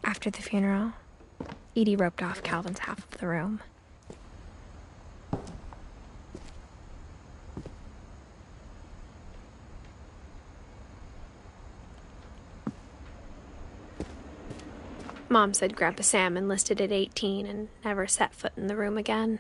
After the funeral, Edie roped off Calvin's half of the room. Mom said Grandpa Sam enlisted at 18 and never set foot in the room again.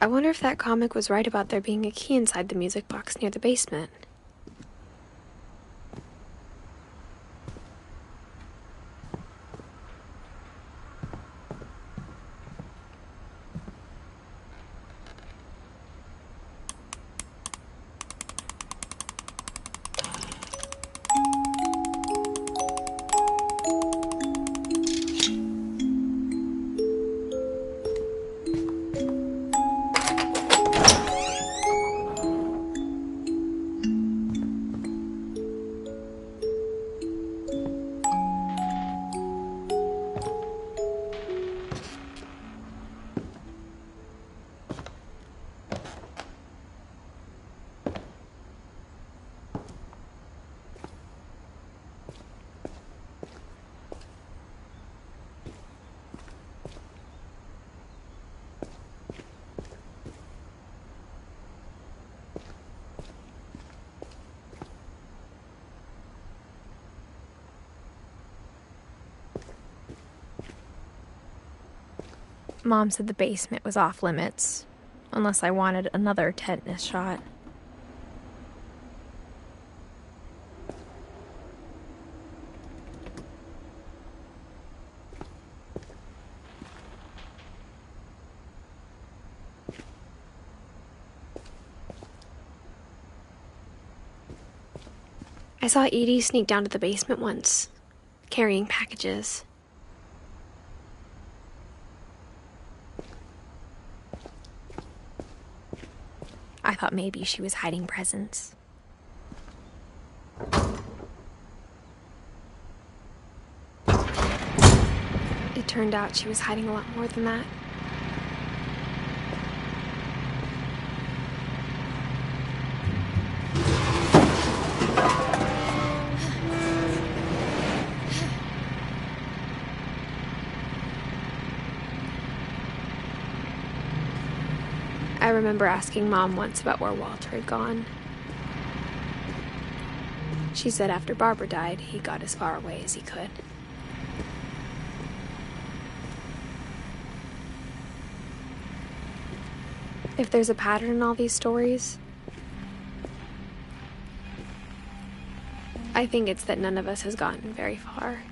I wonder if that comic was right about there being a key inside the music box near the basement. Mom said the basement was off limits, unless I wanted another tetanus shot. I saw Edie sneak down to the basement once, carrying packages. I thought maybe she was hiding presents. It turned out she was hiding a lot more than that. remember asking Mom once about where Walter had gone. She said after Barbara died, he got as far away as he could. If there's a pattern in all these stories, I think it's that none of us has gotten very far.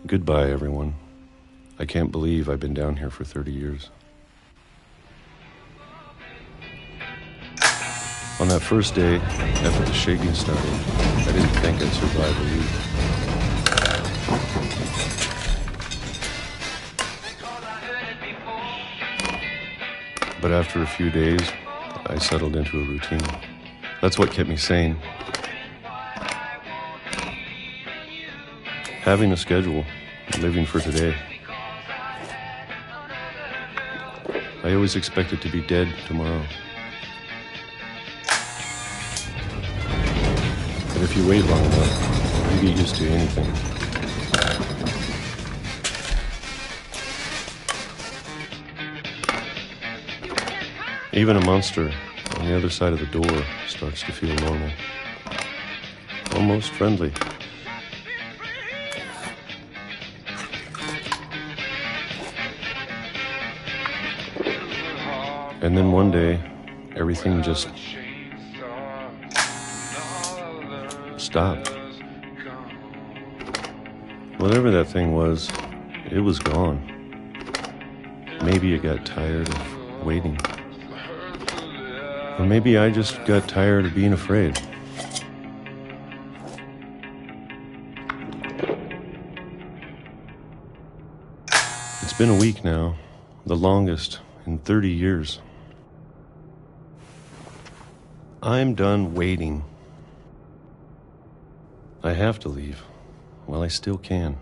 Goodbye, everyone. I can't believe I've been down here for 30 years. On that first day, after the shaking started, I didn't think I'd survive a week. But after a few days, I settled into a routine. That's what kept me sane. Having a schedule, living for today. I always expected to be dead tomorrow. But if you wait long enough, you get used to anything. Even a monster on the other side of the door starts to feel normal. Almost friendly. And then one day, everything just stopped. Whatever that thing was, it was gone. Maybe it got tired of waiting. Or maybe I just got tired of being afraid. It's been a week now, the longest in 30 years. I'm done waiting. I have to leave while I still can.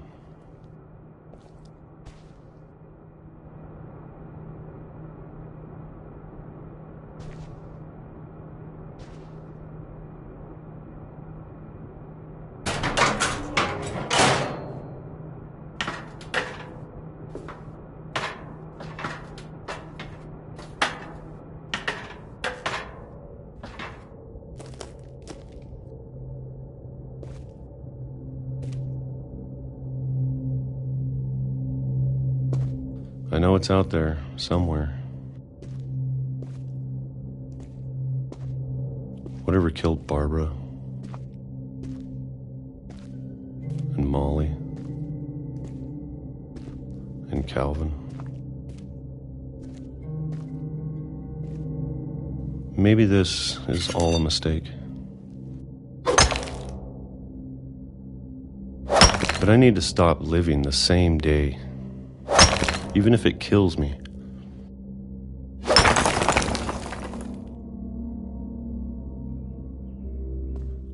I know it's out there, somewhere. Whatever killed Barbara and Molly and Calvin. Maybe this is all a mistake. But I need to stop living the same day. Even if it kills me.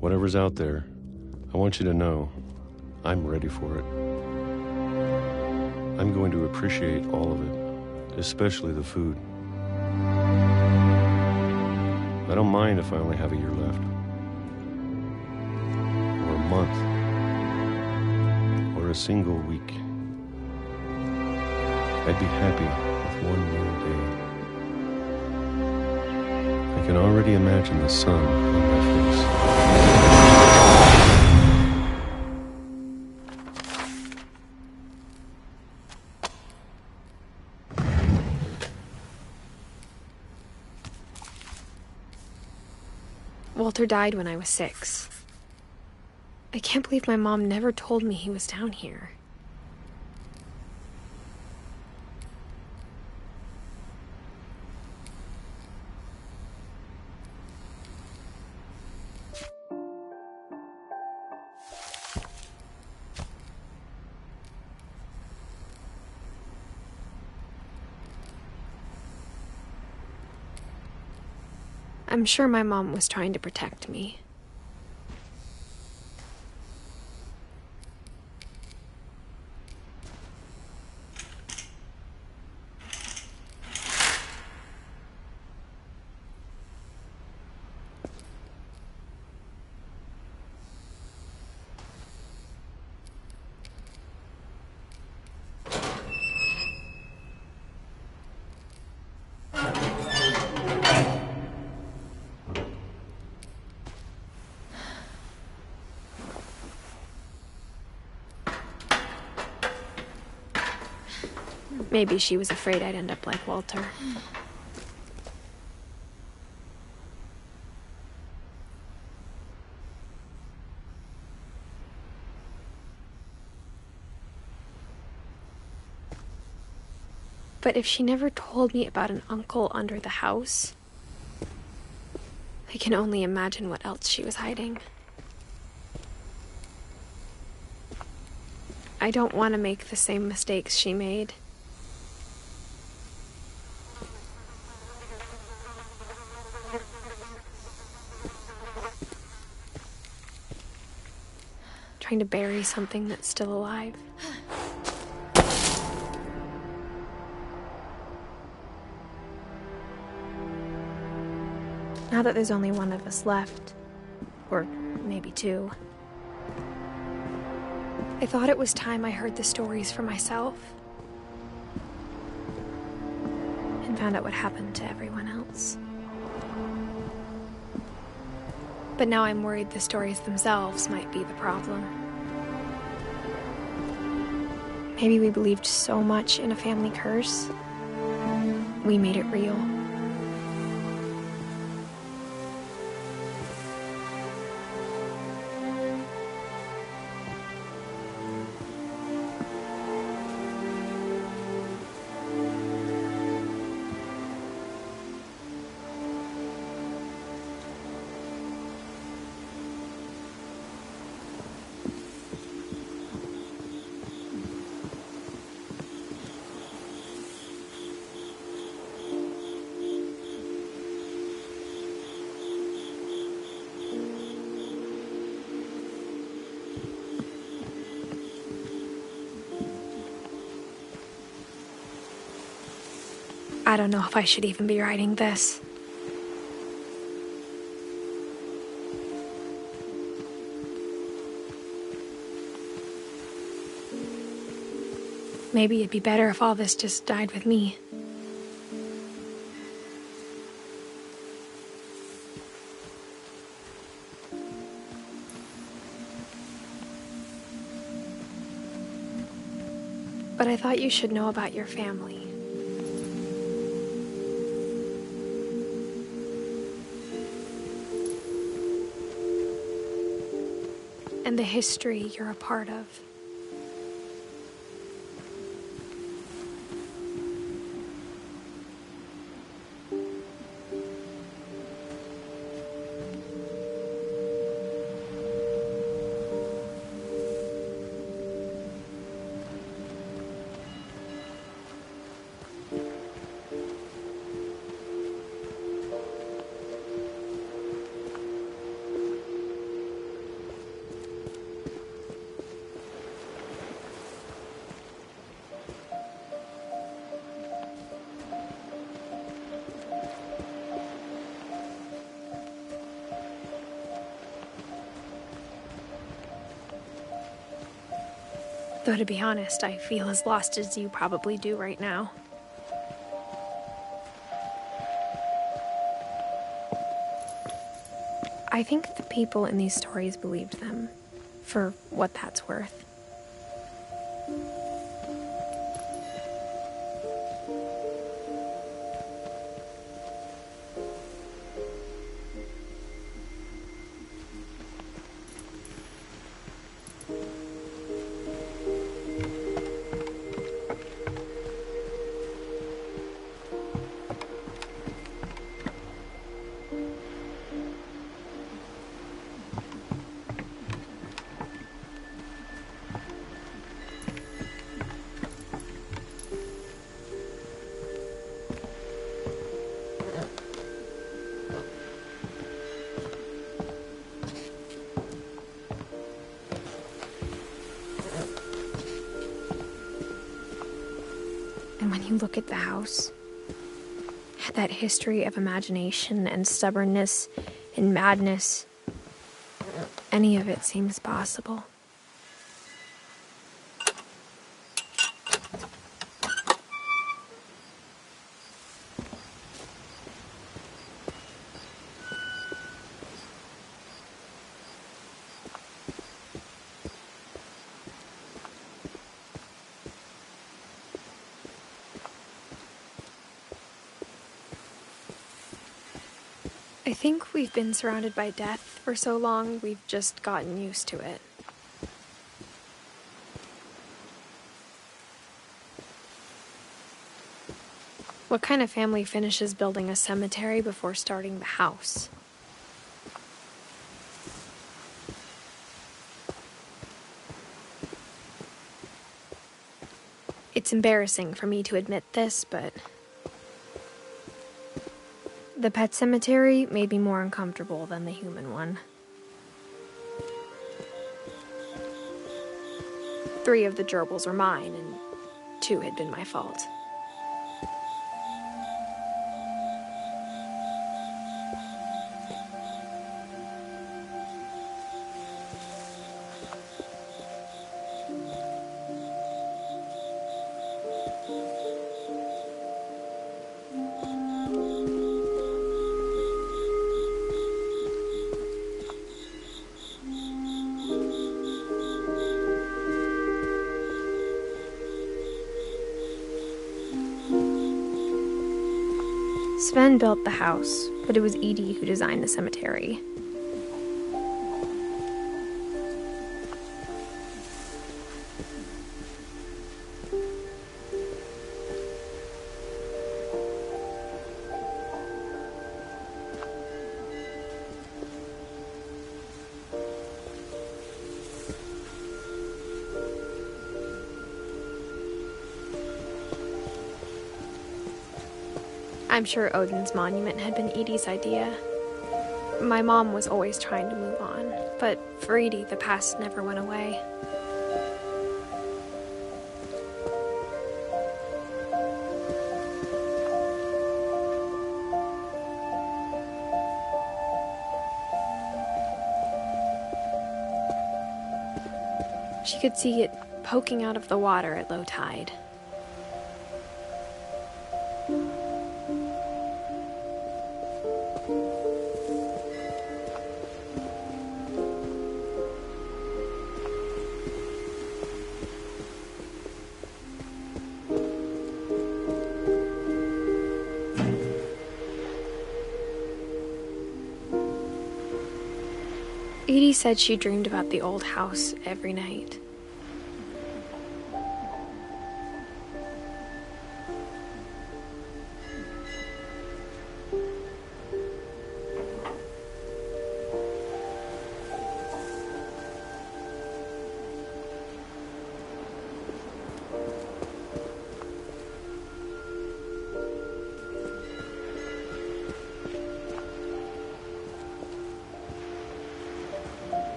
Whatever's out there, I want you to know I'm ready for it. I'm going to appreciate all of it, especially the food. I don't mind if I only have a year left, or a month, or a single week. I'd be happy with one more day. I can already imagine the sun on my face. Walter died when I was 6. I can't believe my mom never told me he was down here. I'm sure my mom was trying to protect me. Maybe she was afraid I'd end up like Walter. But if she never told me about an uncle under the house, I can only imagine what else she was hiding. I don't want to make the same mistakes she made. Trying to bury something that's still alive. Now that there's only one of us left, or maybe two, I thought it was time I heard the stories for myself and found out what happened to everyone else. But now I'm worried the stories themselves might be the problem. Maybe we believed so much in a family curse, we made it real. I don't know if I should even be writing this. Maybe it'd be better if all this just died with me. But I thought you should know about your family. And the history you're a part of. Though to be honest, I feel as lost as you probably do right now. I think the people in these stories believed them, for what that's worth. And when you look at the house, that history of imagination and stubbornness and madness, any of it seems possible. I think we've been surrounded by death for so long, we've just gotten used to it. What kind of family finishes building a cemetery before starting the house? It's embarrassing for me to admit this, but the pet cemetery made me more uncomfortable than the human one. 3 of the gerbils were mine, and 2 had been my fault. Sven built the house, but it was Edie who designed the cemetery. I'm sure Odin's monument had been Edie's idea. My mom was always trying to move on, but for Edie, the past never went away. She could see it poking out of the water at low tide. Edie said she dreamed about the old house every night.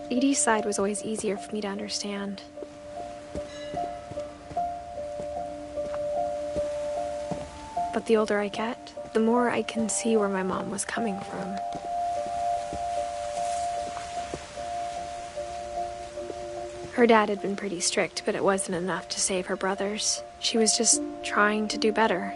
Edie's side was always easier for me to understand. But the older I get, the more I can see where my mom was coming from. Her dad had been pretty strict, but it wasn't enough to save her brothers. She was just trying to do better.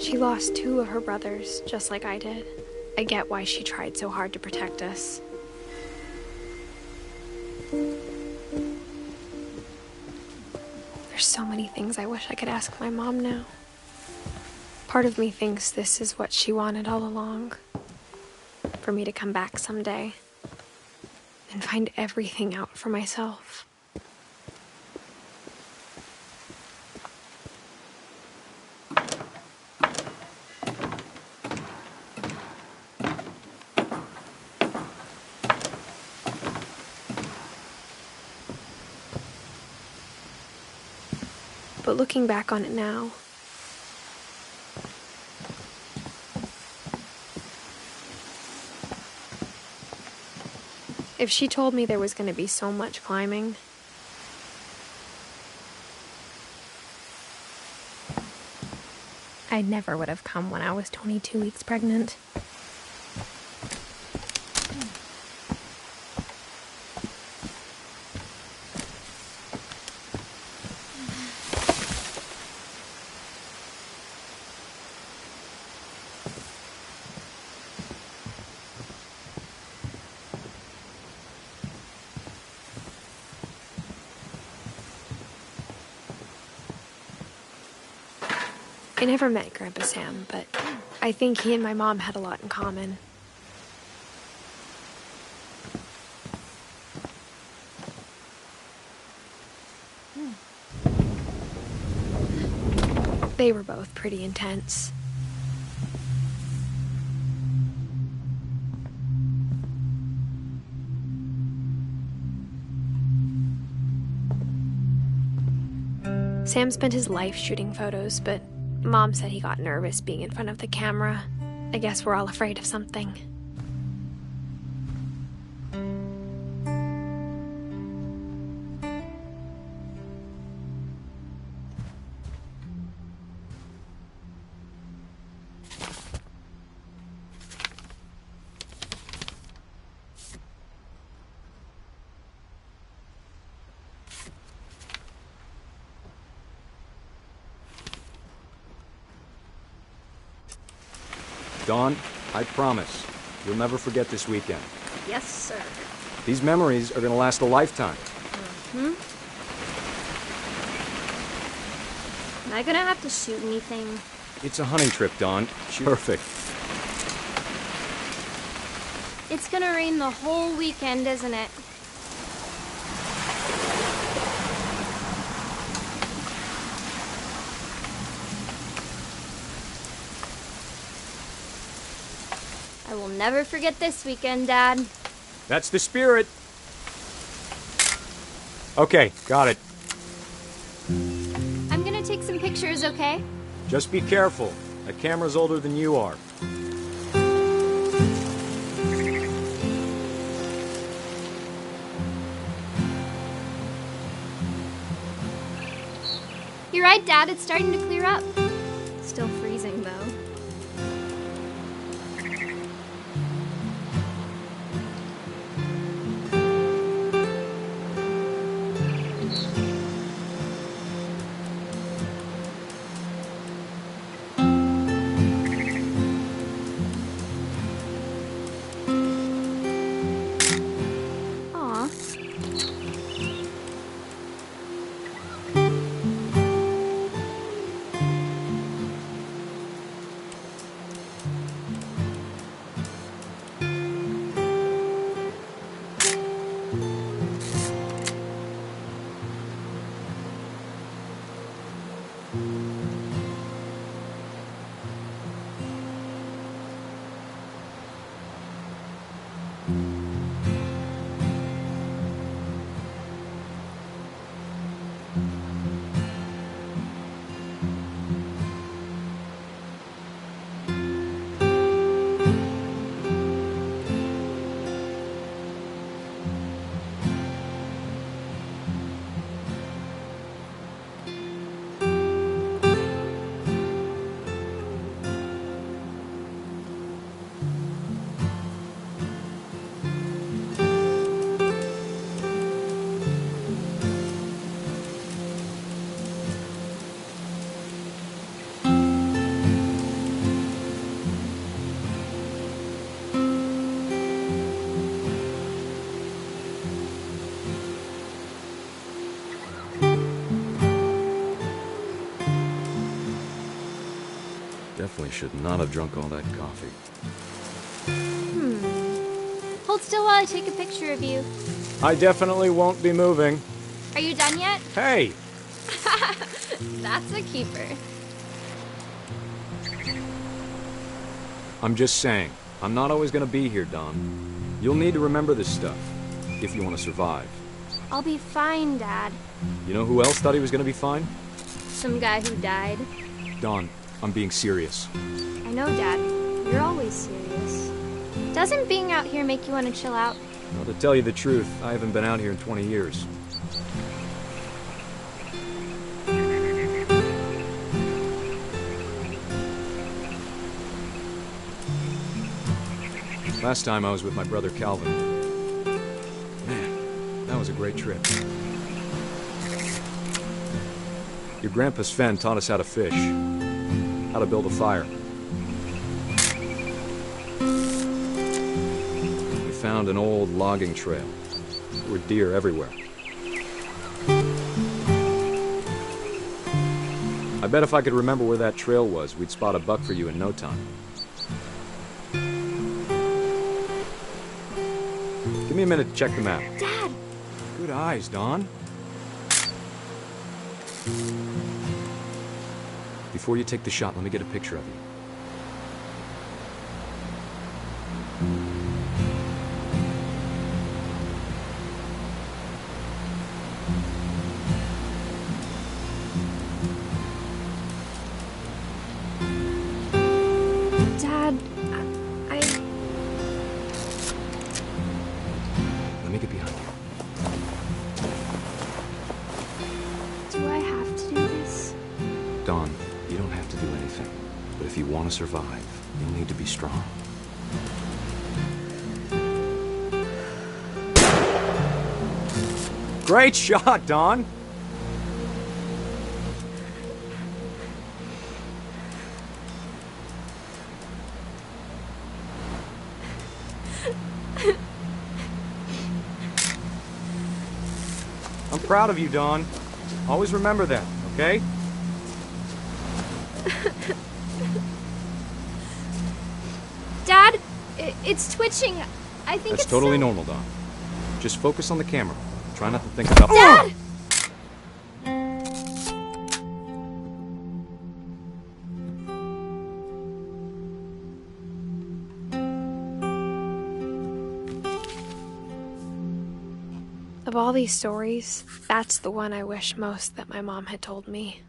She lost 2 of her brothers, just like I did. I get why she tried so hard to protect us. There's so many things I wish I could ask my mom now. Part of me thinks this is what she wanted all along. For me to come back someday and find everything out for myself. But looking back on it now, if she told me there was going to be so much climbing, I never would have come when I was 22 weeks pregnant. I never met Grandpa Sam, but I think he and my mom had a lot in common. They were both pretty intense. Sam spent his life shooting photos, but Mom said he got nervous being in front of the camera. I guess we're all afraid of something. Dawn, I promise, you'll never forget this weekend. Yes, sir. These memories are gonna last a lifetime. Am I gonna have to shoot anything? It's a hunting trip, Dawn. Perfect. It's gonna rain the whole weekend, isn't it? I will never forget this weekend, Dad. That's the spirit. Okay, got it. I'm gonna take some pictures, okay? Just be careful. That camera's older than you are. You're right, Dad. It's starting to clear up. Still freezing, though. Aw. Definitely should not have drunk all that coffee. Hold still while I take a picture of you. I definitely won't be moving. Are you done yet? Hey! That's a keeper. I'm just saying, I'm not always gonna be here, Dawn. You'll need to remember this stuff, if you want to survive. I'll be fine, Dad. You know who else thought he was gonna be fine? Some guy who died. Dawn, I'm being serious. I know, Dad. You're always serious. Doesn't being out here make you want to chill out? Well, to tell you the truth, I haven't been out here in 20 years. Last time I was with my brother Calvin. Man, that was a great trip. Your grandpa Sven taught us how to fish, how to build a fire. We found an old logging trail. There were deer everywhere. I bet if I could remember where that trail was, we'd spot a buck for you in no time. Give me a minute to check the map. Dad! Good eyes, Dawn. Before you take the shot, let me get a picture of you. Dad, Let me get behind you. Do I have to do this? Dawn, you don't have to do anything. But if you want to survive, you'll need to be strong. Great shot, Dawn! I'm proud of you, Dawn. Always remember that, okay? Dad, it's twitching. I think That's it's totally so- normal, Dawn. Just focus on the camera. Try not to think about— Dad! of all these stories, that's the one I wish most that my mom had told me.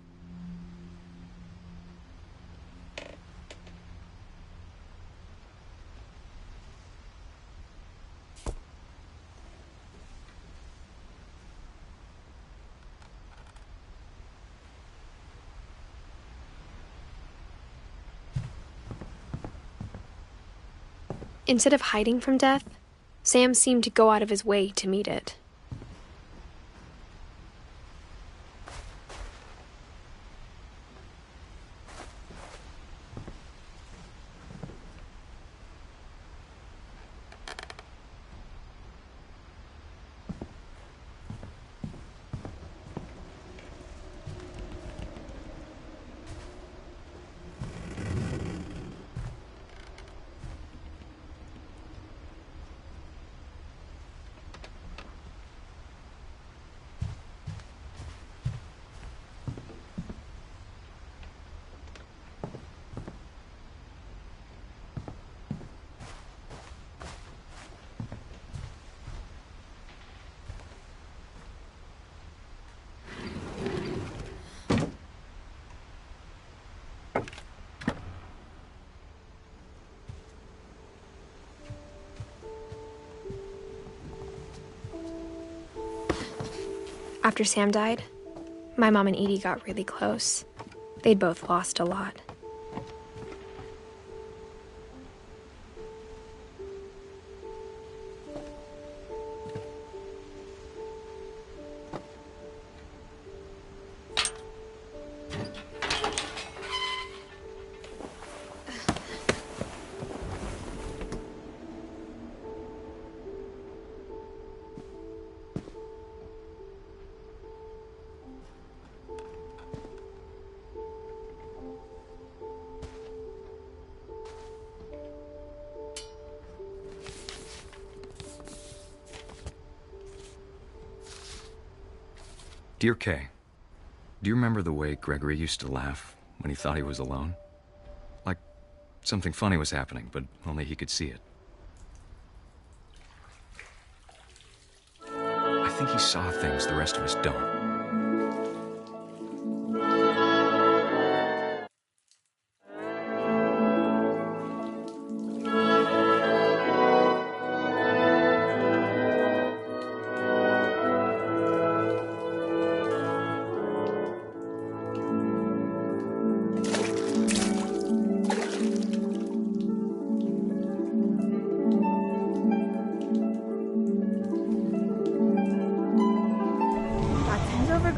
Instead of hiding from death, Sam seemed to go out of his way to meet it. After Sam died, my mom and Edie got really close. They'd both lost a lot. Dear Kay, do you remember the way Gregory used to laugh when he thought he was alone? Like something funny was happening, but only he could see it. I think he saw things the rest of us don't.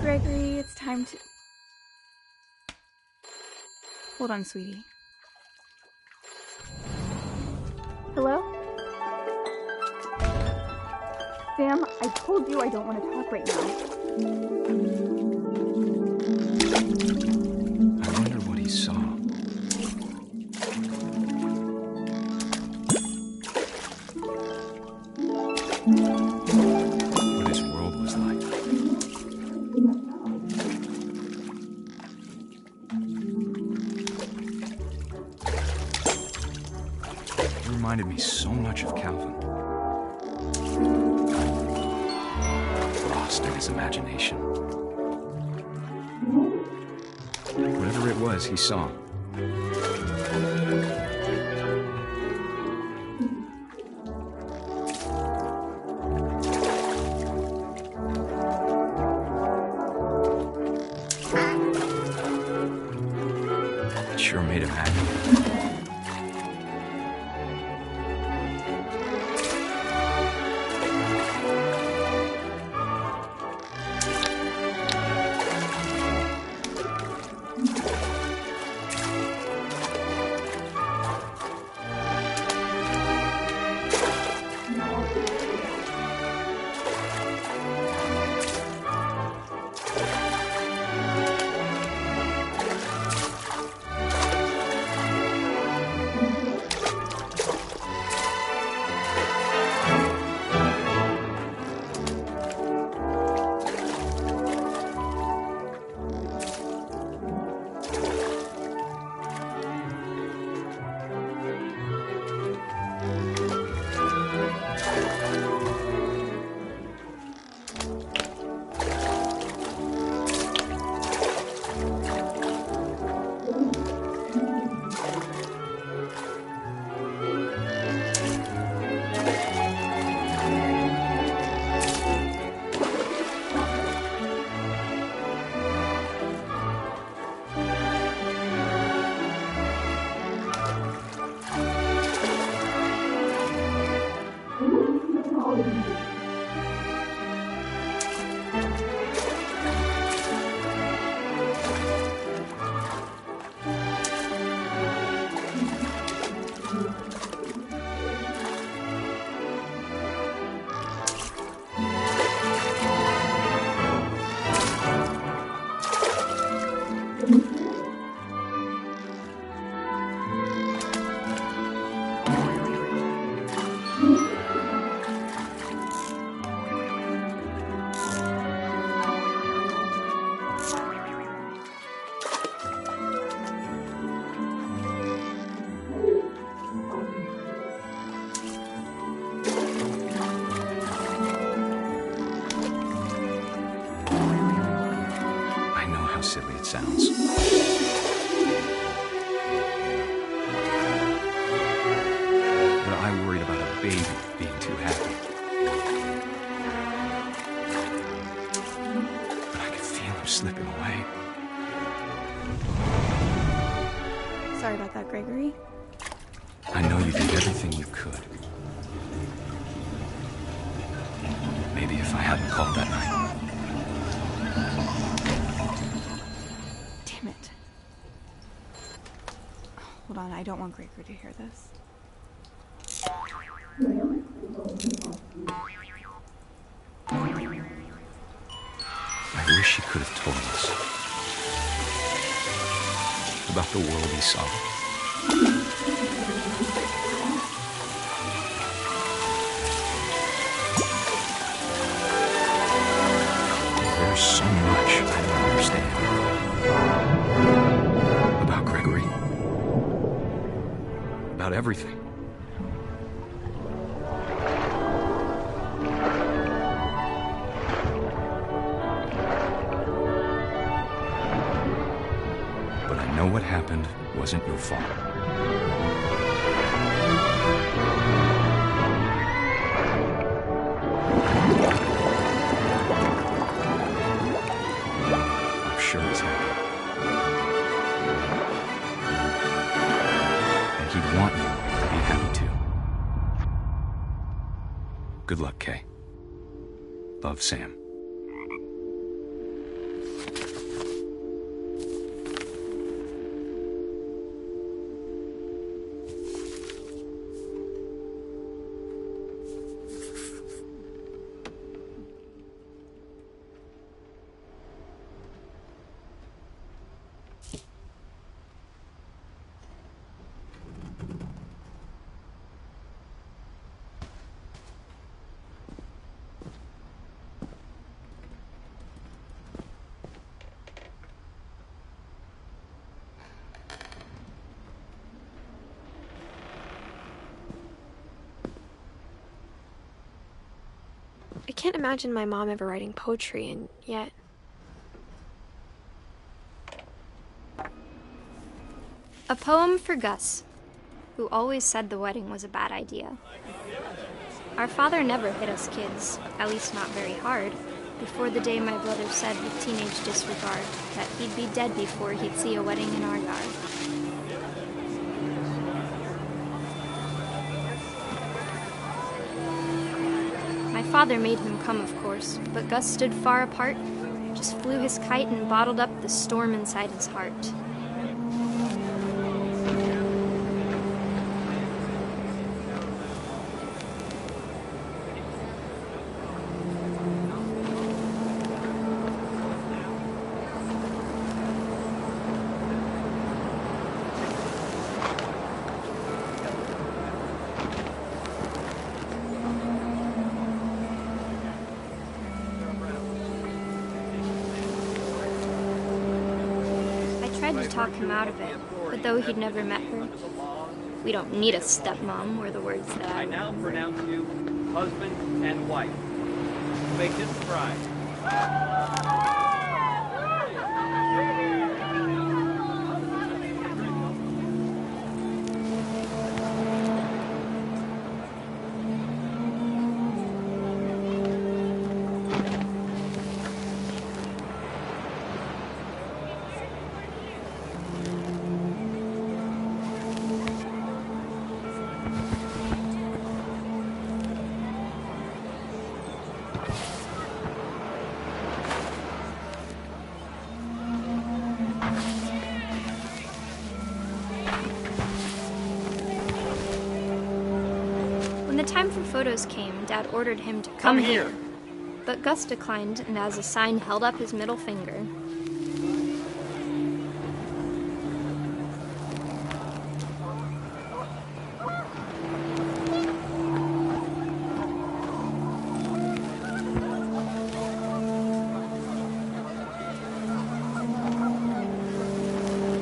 Gregory, it's time to... Hold on, sweetie. Hello? Sam, I told you I don't want to talk right now. what his world was like. It reminded me so much of Calvin. Lost in his imagination. Whatever it was, he saw. It sure made him happy. Silly it sounds. But I worried about a baby being too happy. But I could feel him slipping away. Sorry about that, Gregory. I know you did everything you could. Maybe if I hadn't called that night. Damn it. Hold on, I don't want Gregory to hear this. I wish he could have told us about the world he saw. There's so much I don't understand about Gregory, about everything. But I know what happened wasn't your fault. I'm sure he's happy. And he'd want you to be happy too. Good luck, Kay. Love, Sam. I can't imagine my mom ever writing poetry, and yet... A poem for Gus, who always said the wedding was a bad idea. Our father never hit us kids, at least not very hard, before the day my brother said with teenage disregard that he'd be dead before he'd see a wedding in our yard. My father made him come, of course, but Gus stood far apart, just flew his kite and bottled up the storm inside his heart. I tried to talk him out of it, but though he'd never met her, "We don't need a stepmom," were the words that I now remember. pronounce you husband and wife. Make this bride. When the time for photos came, Dad ordered him to come here. But Gus declined, and as a sign held up his middle finger.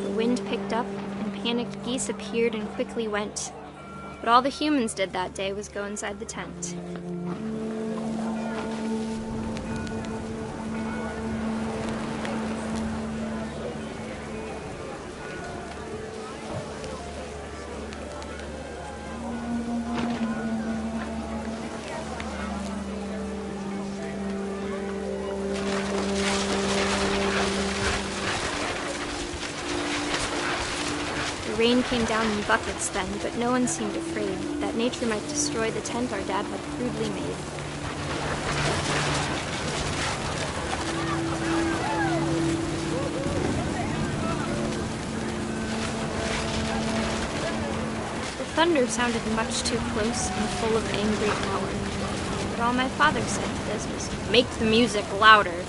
The wind picked up, and panicked geese appeared and quickly went. But all the humans did that day was go inside the tent. The rain came down in buckets then, but no one seemed afraid that nature might destroy the tent our dad had crudely made. The thunder sounded much too close and full of angry power, but all my father said to this was, "Make the music louder."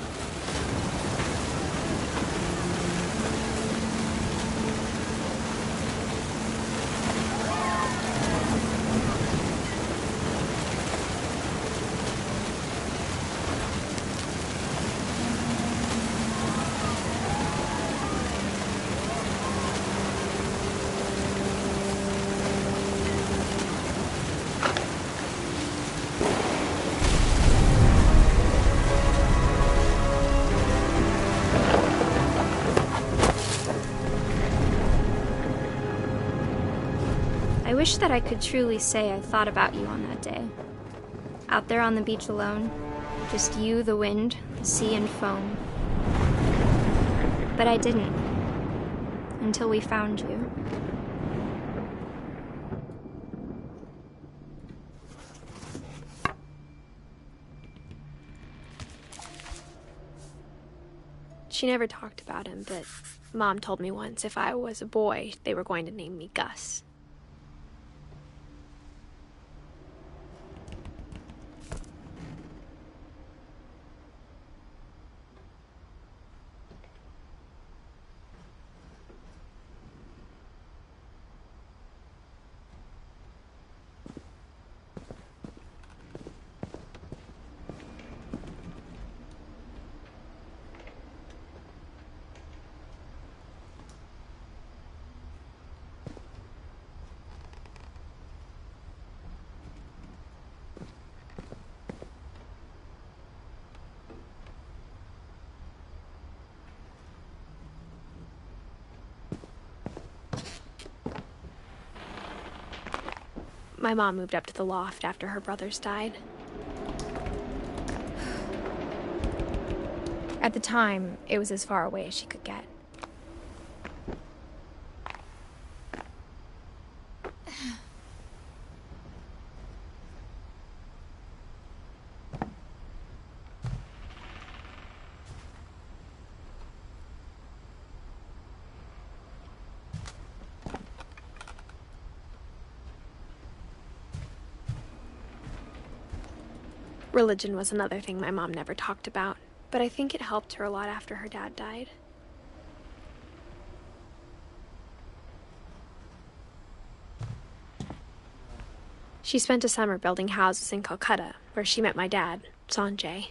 I wish that I could truly say I thought about you on that day. Out there on the beach alone, just you, the wind, the sea, and foam. But I didn't, until we found you. She never talked about him, but Mom told me once if I was a boy, they were going to name me Gus. My mom moved up to the loft after her brothers died. At the time, it was as far away as she could get. Religion was another thing my mom never talked about, but I think it helped her a lot after her dad died. She spent a summer building houses in Calcutta, where she met my dad, Sanjay.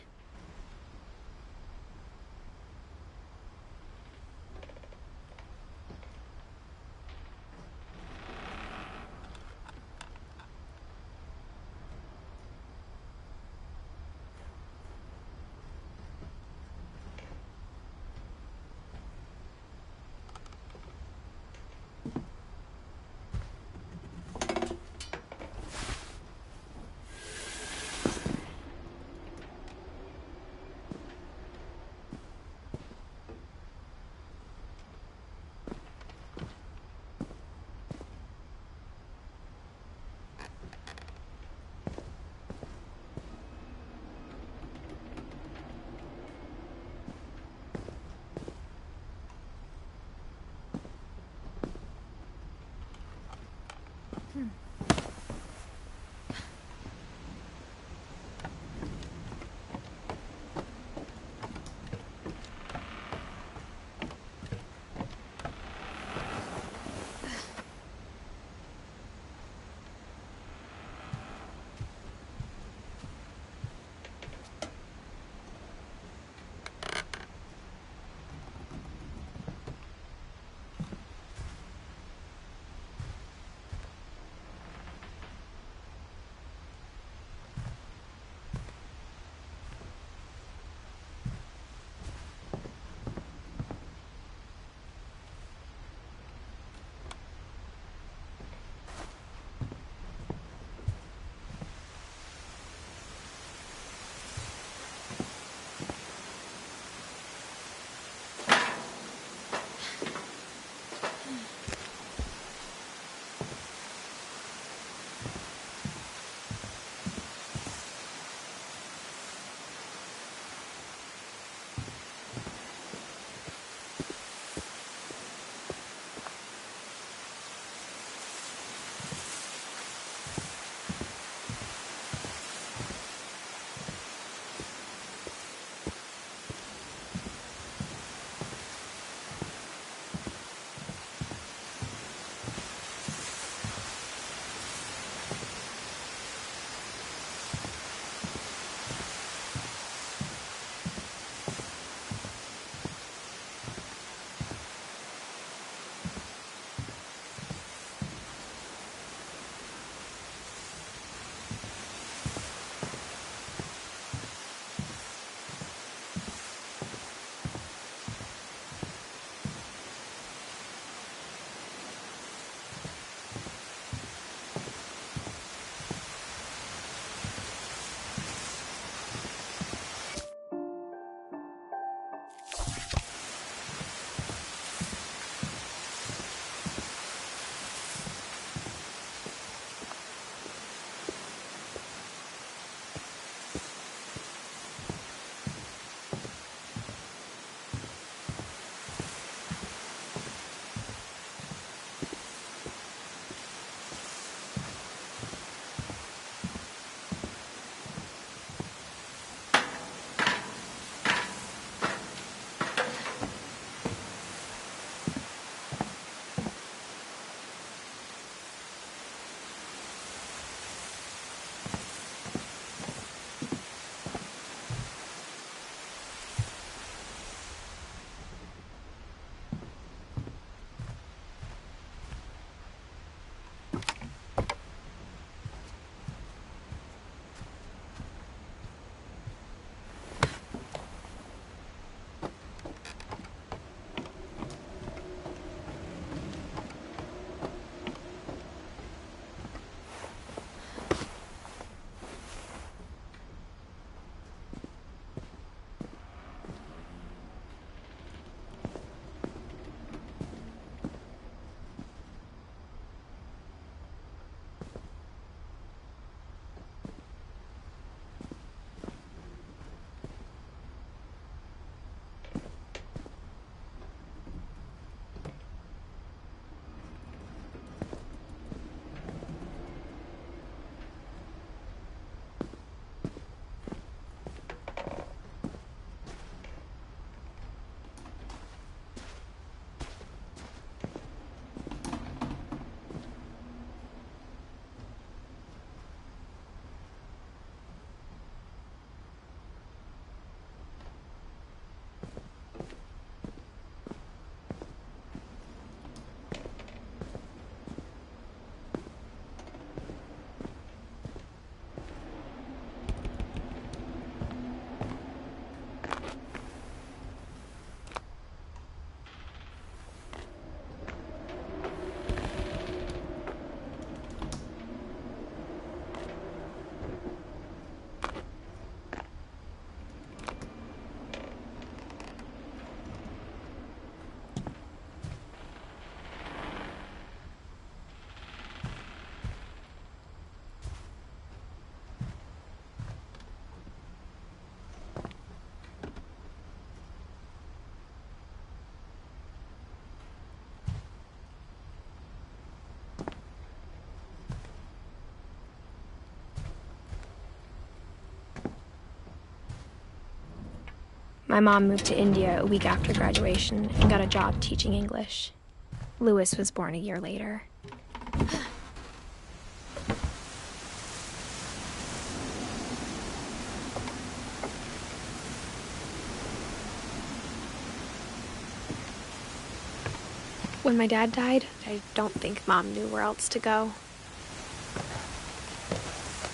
My mom moved to India a week after graduation and got a job teaching English. Louis was born a year later. When my dad died, I don't think Mom knew where else to go.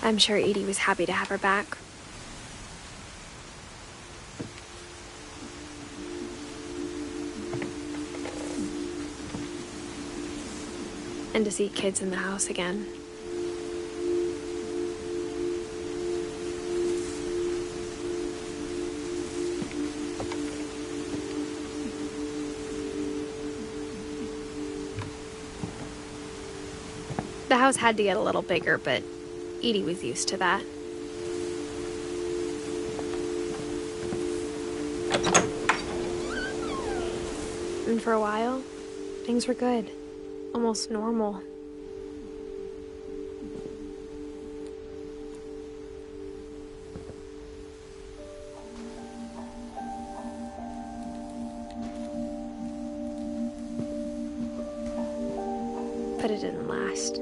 I'm sure Edie was happy to have her back. And to see kids in the house again. The house had to get a little bigger, but Edie was used to that. And for a while, things were good. Almost normal. But it didn't last.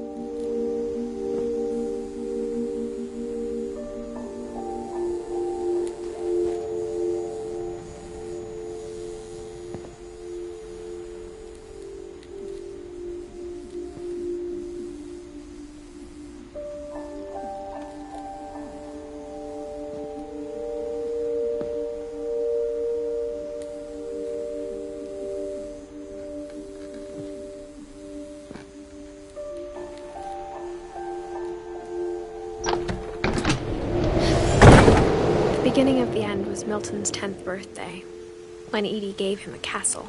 The beginning of the end was Milton's 10th birthday, when Edie gave him a castle.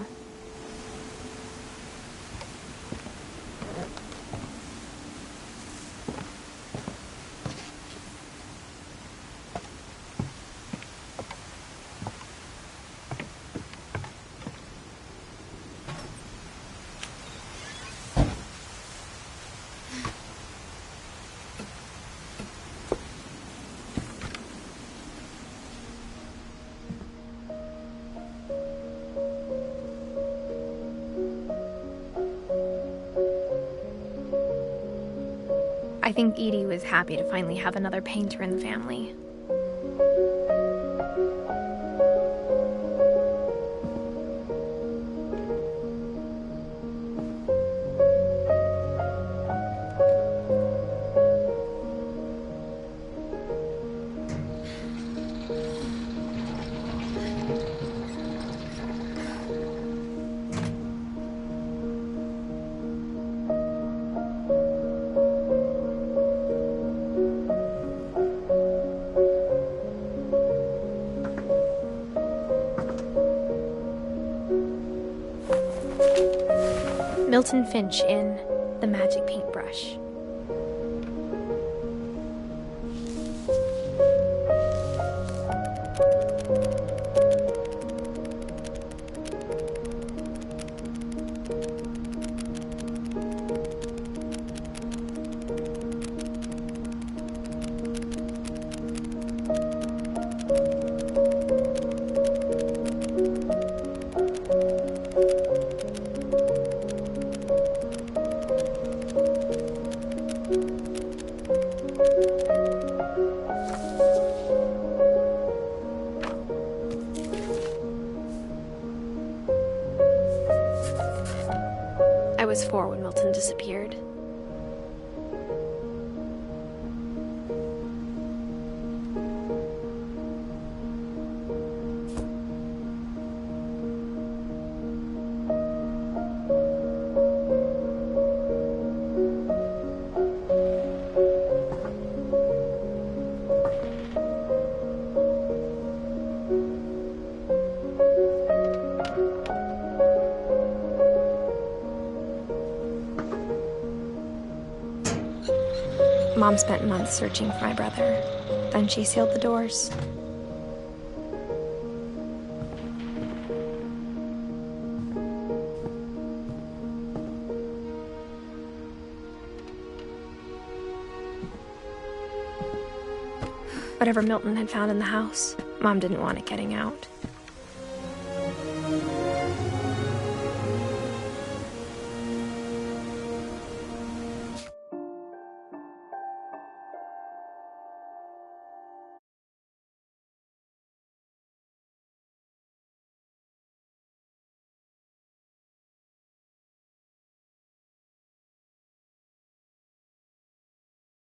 I think Edie was happy to finally have another painter in the family. Milton Finch in The Magic Paintbrush. I was 4 when Milton disappeared. Mom spent months searching for my brother. Then she sealed the doors. Whatever Milton had found in the house, Mom didn't want it getting out.